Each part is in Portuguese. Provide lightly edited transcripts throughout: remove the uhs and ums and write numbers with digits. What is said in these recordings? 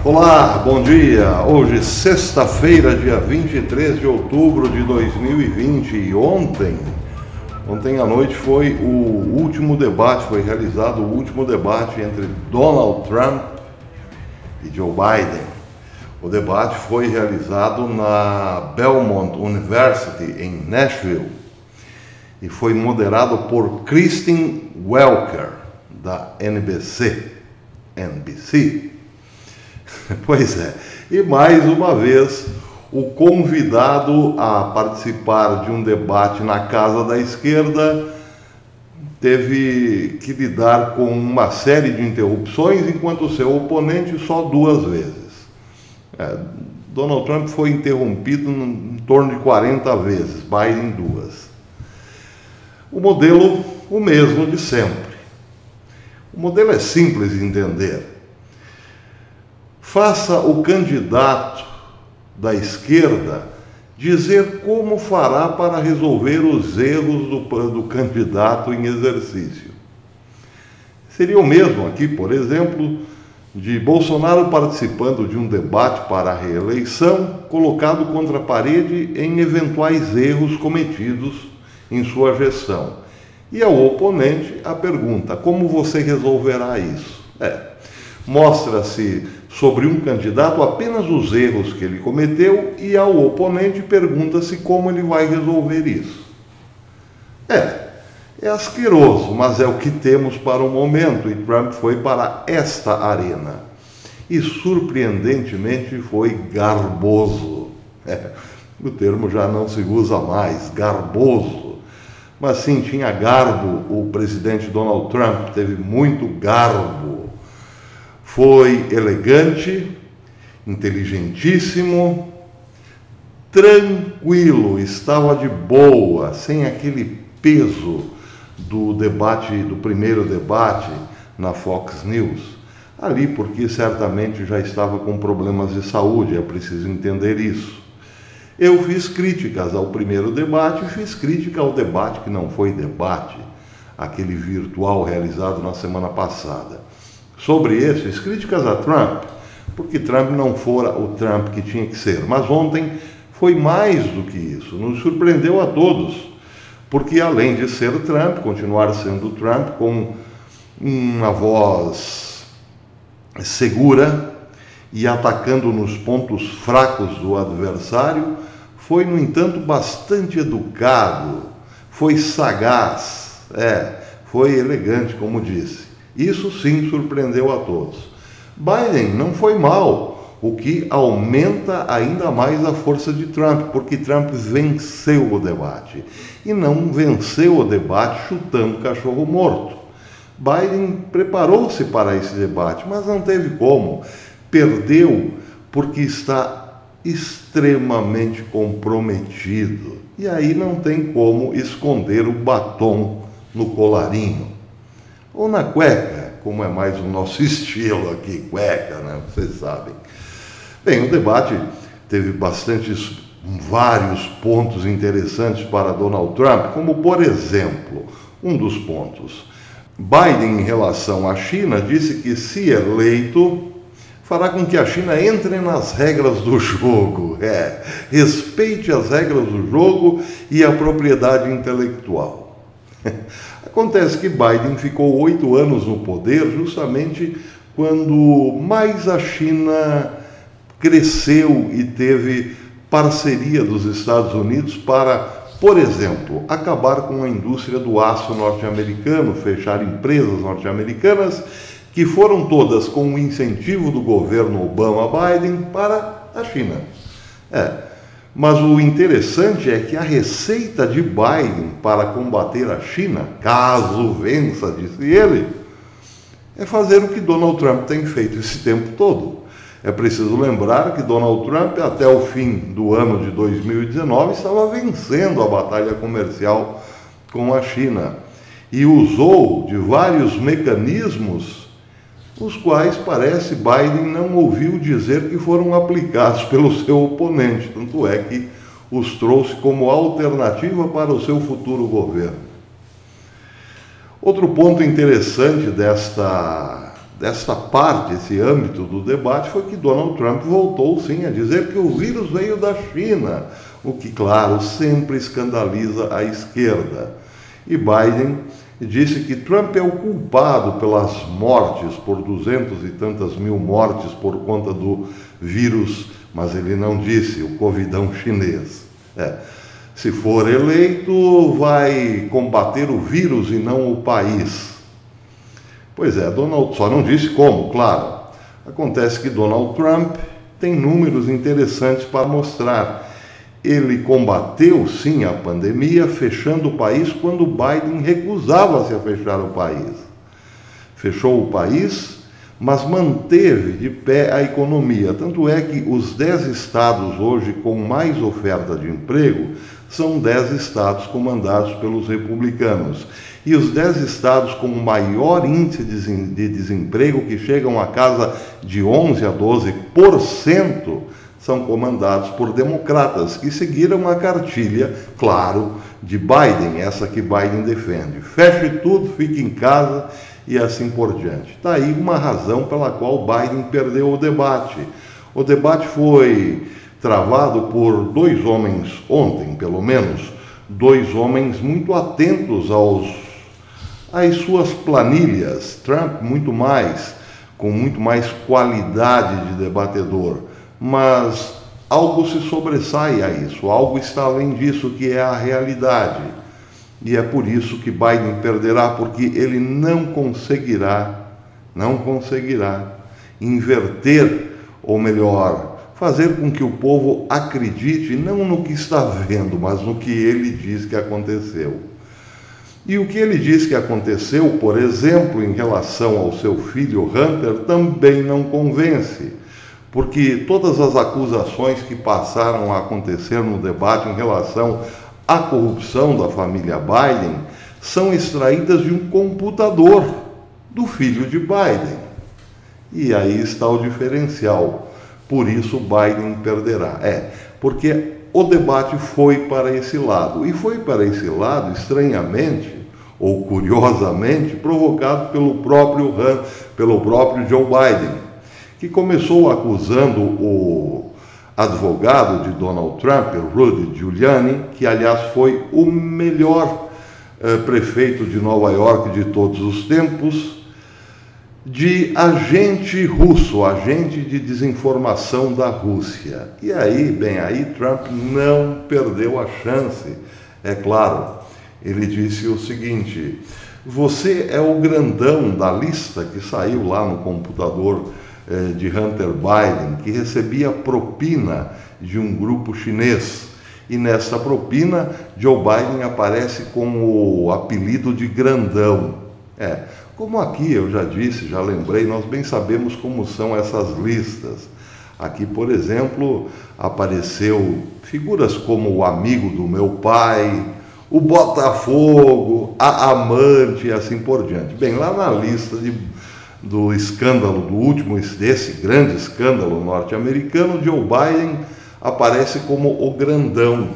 Olá, bom dia! Hoje, sexta-feira, dia 23 de outubro de 2020 e ontem à noite foi o último debate, foi realizado o último debate entre Donald Trump e Joe Biden. O debate foi realizado na Belmont University, em Nashville, e foi moderado por Kristen Welker, da NBC. Pois é, e mais uma vez, o convidado a participar de um debate na casa da esquerda teve que lidar com uma série de interrupções, enquanto o seu oponente só 2 vezes. Donald Trump foi interrompido em torno de 40 vezes, Biden 2. O modelo, o mesmo de sempre. O modelo é simples de entender. Faça o candidato da esquerda dizer como fará para resolver os erros do candidato em exercício. Seria o mesmo aqui, por exemplo, de Bolsonaro participando de um debate para a reeleição, colocado contra a parede em eventuais erros cometidos em sua gestão. E ao oponente a pergunta: como você resolverá isso? Mostra-se sobre um candidato apenas os erros que ele cometeu e ao oponente pergunta-se como ele vai resolver isso. É asqueroso, mas é o que temos para o momento, e Trump foi para esta arena. E surpreendentemente foi garboso. O termo já não se usa mais, garboso. Mas sim, tinha garbo o presidente Donald Trump, teve muito garbo. Foi elegante, inteligentíssimo, tranquilo, estava de boa, sem aquele peso do debate, do primeiro debate na Fox News. Ali porque certamente já estava com problemas de saúde, é preciso entender isso. Eu fiz críticas ao primeiro debate e fiz crítica ao debate que não foi debate, aquele virtual realizado na semana passada. Sobre esses, críticas a Trump, porque Trump não fora o Trump que tinha que ser. Mas ontem foi mais do que isso, nos surpreendeu a todos, porque além de ser Trump, continuar sendo Trump, com uma voz segura e atacando nos pontos fracos do adversário, foi, no entanto, bastante educado, foi sagaz, foi elegante, como disse. Isso sim surpreendeu a todos. Biden não foi mal, o que aumenta ainda mais a força de Trump, porque Trump venceu o debate. E não venceu o debate chutando cachorro morto. Biden preparou-se para esse debate, mas não teve como. Perdeu porque está extremamente comprometido. E aí não tem como esconder o batom no colarinho. Ou na cueca, como é mais o nosso estilo aqui, cueca, né? Vocês sabem. Bem, o debate teve vários pontos interessantes para Donald Trump, como, por exemplo, um dos pontos. Biden, em relação à China, disse que, se eleito, fará com que a China entre nas regras do jogo. Respeite as regras do jogo e a propriedade intelectual. Acontece que Biden ficou 8 anos no poder justamente quando mais a China cresceu e teve parceria dos Estados Unidos para, por exemplo, acabar com a indústria do aço norte-americano, fechar empresas norte-americanas que foram todas com o incentivo do governo Obama-Biden para a China. Mas o interessante é que a receita de Biden para combater a China, caso vença, disse ele, é fazer o que Donald Trump tem feito esse tempo todo. É preciso lembrar que Donald Trump, até o fim do ano de 2019, estava vencendo a batalha comercial com a China e usou de vários mecanismos os quais parece Biden não ouviu dizer que foram aplicados pelo seu oponente, tanto é que os trouxe como alternativa para o seu futuro governo. Outro ponto interessante desta parte, esse âmbito do debate, foi que Donald Trump voltou sim a dizer que o vírus veio da China, o que, claro, sempre escandaliza a esquerda. E Biden disse que Trump é o culpado pelas mortes, por 200 e tantas mil mortes por conta do vírus, mas ele não disse o covidão chinês. Se for eleito, vai combater o vírus e não o país. Pois é, Donald só não disse como, claro. Acontece que Donald Trump tem números interessantes para mostrar. Ele combateu, sim, a pandemia, fechando o país quando Biden recusava-se a fechar o país. Fechou o país, mas manteve de pé a economia. Tanto é que os 10 estados hoje com mais oferta de emprego são 10 estados comandados pelos republicanos. E os 10 estados com maior índice de desemprego, que chegam a casa de 11 a 12%, são comandados por democratas, que seguiram a cartilha, claro, de Biden, essa que Biden defende. Feche tudo, fique em casa e assim por diante. Está aí uma razão pela qual Biden perdeu o debate. O debate foi travado por 2 homens, ontem pelo menos, 2 homens muito atentos às suas planilhas. Trump com muito mais qualidade de debatedor, mas algo se sobressai a isso, algo está além disso, que é a realidade. E é por isso que Biden perderá, porque ele não conseguirá inverter, ou melhor, fazer com que o povo acredite não no que está vendo, mas no que ele diz que aconteceu. E o que ele diz que aconteceu, por exemplo, em relação ao seu filho Hunter, também não convence, porque todas as acusações que passaram a acontecer no debate em relação à corrupção da família Biden são extraídas de um computador do filho de Biden. E aí está o diferencial. Por isso Biden perderá. Porque o debate foi para esse lado. E foi para esse lado, estranhamente, ou curiosamente, provocado pelo próprio Joe Biden, que começou acusando o advogado de Donald Trump, Rudy Giuliani, que aliás foi o melhor prefeito de Nova York de todos os tempos, de agente russo, agente de desinformação da Rússia. E aí, aí Trump não perdeu a chance. É claro, ele disse o seguinte: você é o grandão da lista que saiu lá no computador de Hunter Biden, que recebia propina de um grupo chinês. E nessa propina, Joe Biden aparece com o apelido de grandão. Como aqui eu já disse, já lembrei, nós bem sabemos como são essas listas. Aqui, por exemplo, apareceu figuras como o amigo do meu pai, o Botafogo, a amante e assim por diante. Bem, lá na lista do escândalo, desse grande escândalo norte-americano, Joe Biden aparece como o grandão.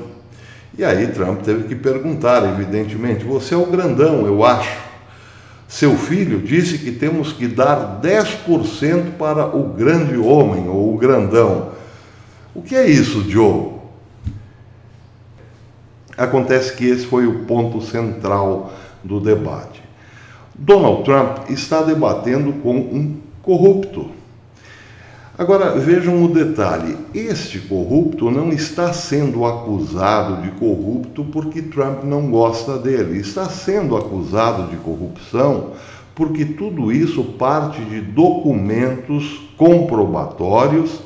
E aí Trump teve que perguntar, evidentemente: você é o grandão, eu acho. Seu filho disse que temos que dar 10% para o grande homem, ou o grandão. O que é isso, Joe? Acontece que esse foi o ponto central do debate. Donald Trump está debatendo com um corrupto. Agora, vejam o detalhe: este corrupto não está sendo acusado de corrupto porque Trump não gosta dele. Está sendo acusado de corrupção porque tudo isso parte de documentos comprobatórios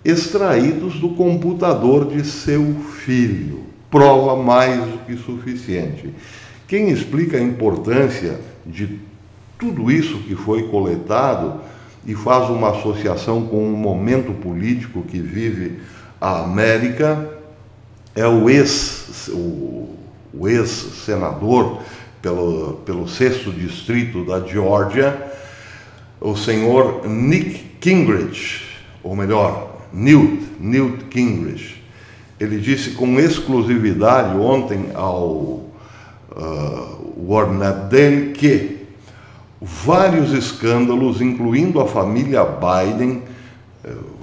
extraídos do computador de seu filho. Prova mais do que suficiente. Quem explica a importância de tudo isso que foi coletado e faz uma associação com o momento político que vive a América é o ex-senador pelo 6º distrito da Geórgia, o senhor Newt Gingrich, ou melhor, Newt Gingrich. Ele disse com exclusividade ontem ao Warner Daily que vários escândalos, incluindo a família Biden,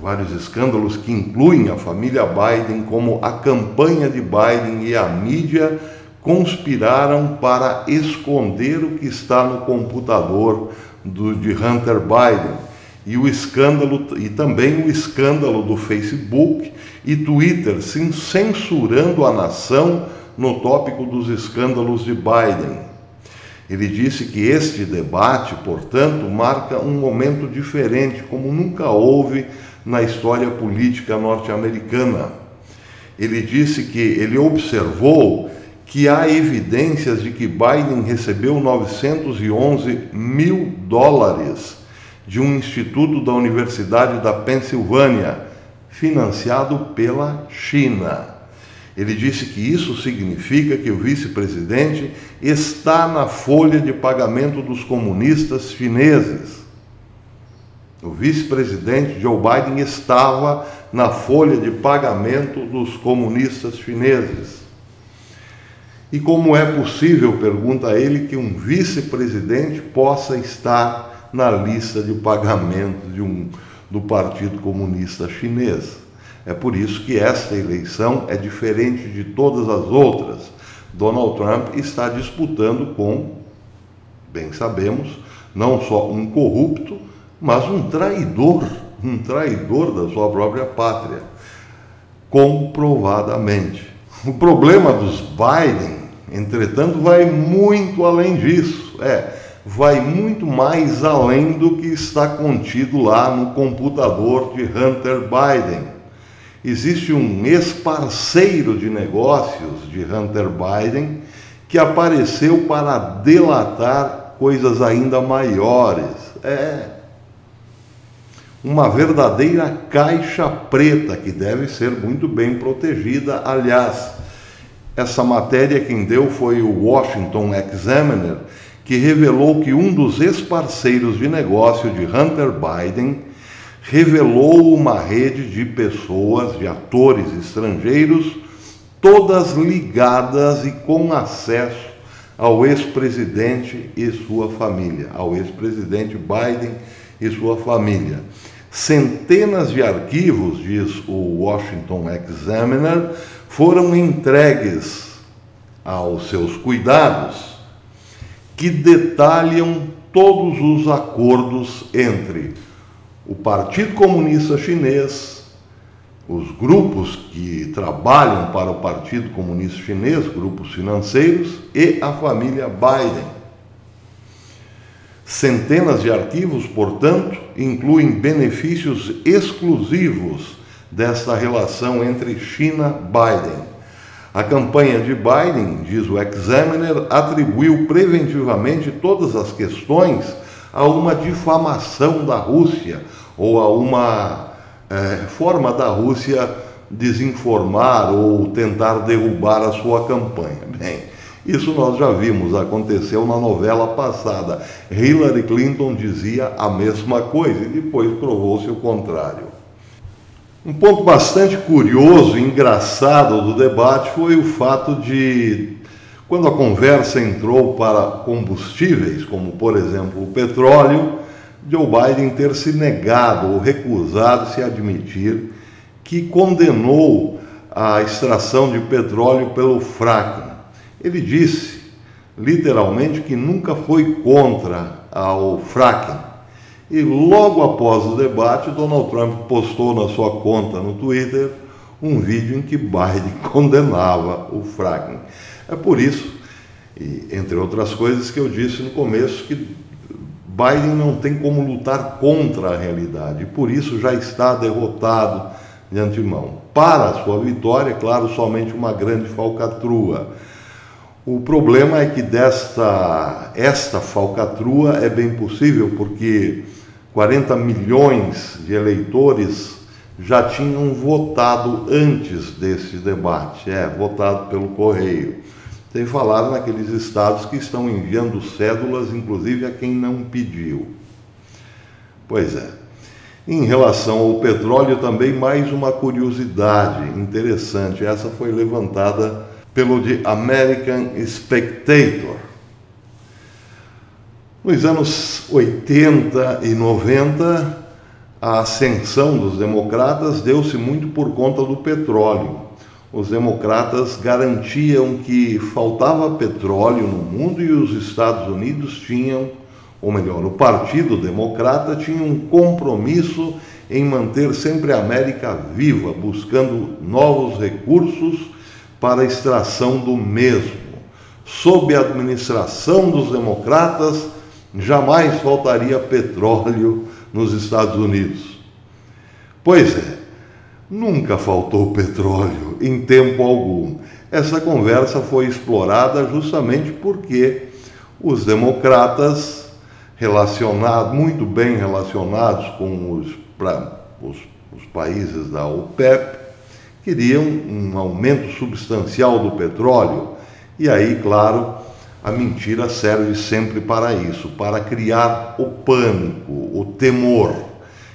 vários escândalos que incluem a família Biden, como a campanha de Biden e a mídia conspiraram para esconder o que está no computador de Hunter Biden. E o escândalo, e também o escândalo do Facebook e Twitter censurando a nação no tópico dos escândalos de Biden. Ele disse que este debate, portanto, marca um momento diferente, como nunca houve na história política norte-americana. Ele disse que ele observou que há evidências de que Biden recebeu 911 mil dólares de um instituto da Universidade da Pensilvânia, financiado pela China. Ele disse que isso significa que o vice-presidente está na folha de pagamento dos comunistas chineses. O vice-presidente Joe Biden estava na folha de pagamento dos comunistas chineses. E como é possível, pergunta ele, que um vice-presidente possa estar na lista de pagamento do Partido Comunista Chinês? É por isso que esta eleição é diferente de todas as outras. Donald Trump está disputando com, bem sabemos, não só um corrupto, mas um traidor da sua própria pátria, comprovadamente. O problema dos Biden, entretanto, vai muito além disso, vai muito mais além do que está contido lá no computador de Hunter Biden. Existe um ex-parceiro de negócios de Hunter Biden que apareceu para delatar coisas ainda maiores. Uma verdadeira caixa preta que deve ser muito bem protegida. Aliás, essa matéria quem deu foi o Washington Examiner, que revelou que um dos ex-parceiros de negócio de Hunter Biden revelou uma rede de pessoas, de atores estrangeiros, todas ligadas e com acesso ao ex-presidente e sua família, ao ex-presidente Biden e sua família. Centenas de arquivos, diz o Washington Examiner, foram entregues aos seus cuidados, que detalham todos os acordos entre o Partido Comunista Chinês, os grupos que trabalham para o Partido Comunista Chinês, grupos financeiros, e a família Biden. Centenas de arquivos, portanto, incluem benefícios exclusivos desta relação entre China e Biden. A campanha de Biden, diz o Examiner, atribuiu preventivamente todas as questões a uma difamação da Rússia ou a uma forma da Rússia desinformar ou tentar derrubar a sua campanha. Bem, isso nós já vimos, aconteceu na novela passada. Hillary Clinton dizia a mesma coisa e depois provou-se o contrário. Um ponto bastante curioso e engraçado do debate foi o fato de, quando a conversa entrou para combustíveis, como por exemplo o petróleo, Joe Biden ter se negado ou recusado se admitir que condenou a extração de petróleo pelo fracking. Ele disse, literalmente, que nunca foi contra o fracking. E logo após o debate, Donald Trump postou na sua conta no Twitter um vídeo em que Biden condenava o fracking. É por isso, e entre outras coisas, que eu disse no começo que Biden não tem como lutar contra a realidade, e por isso já está derrotado de antemão. Para a sua vitória, claro, somente uma grande falcatrua. O problema é que esta falcatrua é bem possível, porque 40 milhões de eleitores já tinham votado antes desse debate, votado pelo correio. Sem falar naqueles estados que estão enviando cédulas, inclusive a quem não pediu. Pois é. Em relação ao petróleo, também mais uma curiosidade interessante. Essa foi levantada pelo The American Spectator. Nos anos 80 e 90, a ascensão dos democratas deu-se muito por conta do petróleo. Os democratas garantiam que faltava petróleo no mundo e os Estados Unidos tinham, ou melhor, o Partido Democrata tinha um compromisso em manter sempre a América viva, buscando novos recursos para a extração do mesmo. Sob a administração dos democratas, jamais faltaria petróleo nos Estados Unidos. Pois é, nunca faltou petróleo em tempo algum. Essa conversa foi explorada justamente porque os democratas, muito bem relacionados com os países da OPEP, queriam um aumento substancial do petróleo. E aí, claro, a mentira serve sempre para isso, para criar o pânico, o temor.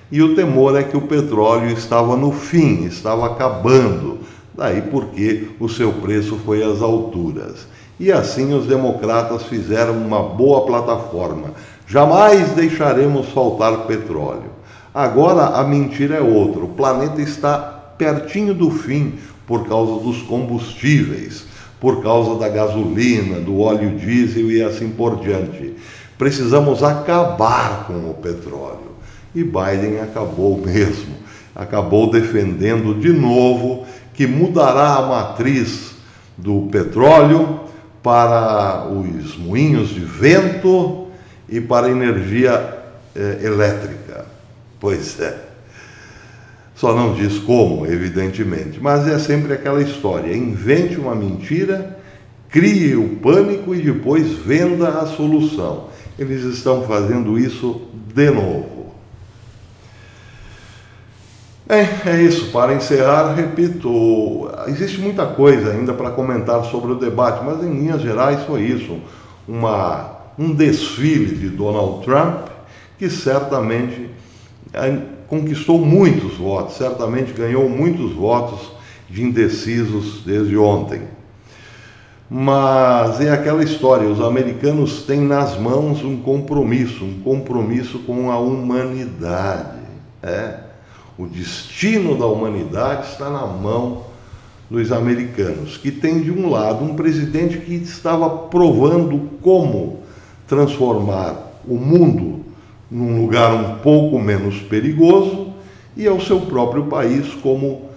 E o temor é que o petróleo estava no fim, estava acabando. Daí porque o seu preço foi às alturas. E assim os democratas fizeram uma boa plataforma. Jamais deixaremos faltar petróleo. Agora a mentira é outra. O planeta está pertinho do fim por causa dos combustíveis, por causa da gasolina, do óleo diesel e assim por diante. Precisamos acabar com o petróleo. E Biden acabou mesmo. Acabou defendendo de novo que mudará a matriz do petróleo para os moinhos de vento e para a energia elétrica. Pois é. Só não diz como, evidentemente, mas é sempre aquela história: invente uma mentira, crie o pânico e depois venda a solução. Eles estão fazendo isso de novo. É isso. Para encerrar, repito, existe muita coisa ainda para comentar sobre o debate, mas em linhas gerais foi isso, um desfile de Donald Trump que certamente conquistou muitos votos, certamente ganhou muitos votos de indecisos desde ontem. Mas é aquela história, os americanos têm nas mãos um compromisso com a humanidade. O destino da humanidade está na mão dos americanos, que tem de um lado um presidente que estava provando como transformar o mundo num lugar um pouco menos perigoso, e ao seu próprio país como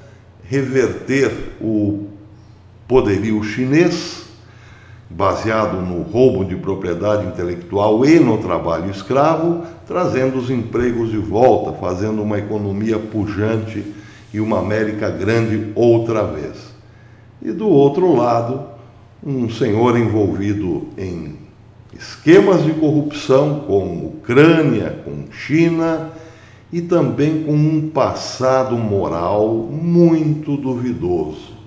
reverter o poderio chinês, baseado no roubo de propriedade intelectual e no trabalho escravo, trazendo os empregos de volta, fazendo uma economia pujante e uma América grande outra vez. E do outro lado, um senhor envolvido em esquemas de corrupção com Ucrânia, com China e também com um passado moral muito duvidoso.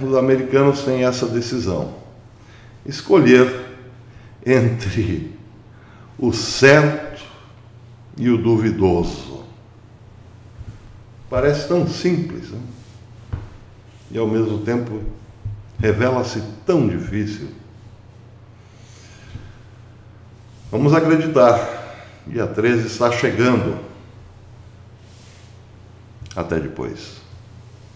Os americanos têm essa decisão: escolher entre o certo e o duvidoso. Parece tão simples, né? E ao mesmo tempo revela-se tão difícil. Vamos acreditar. Dia 13 está chegando. Até depois.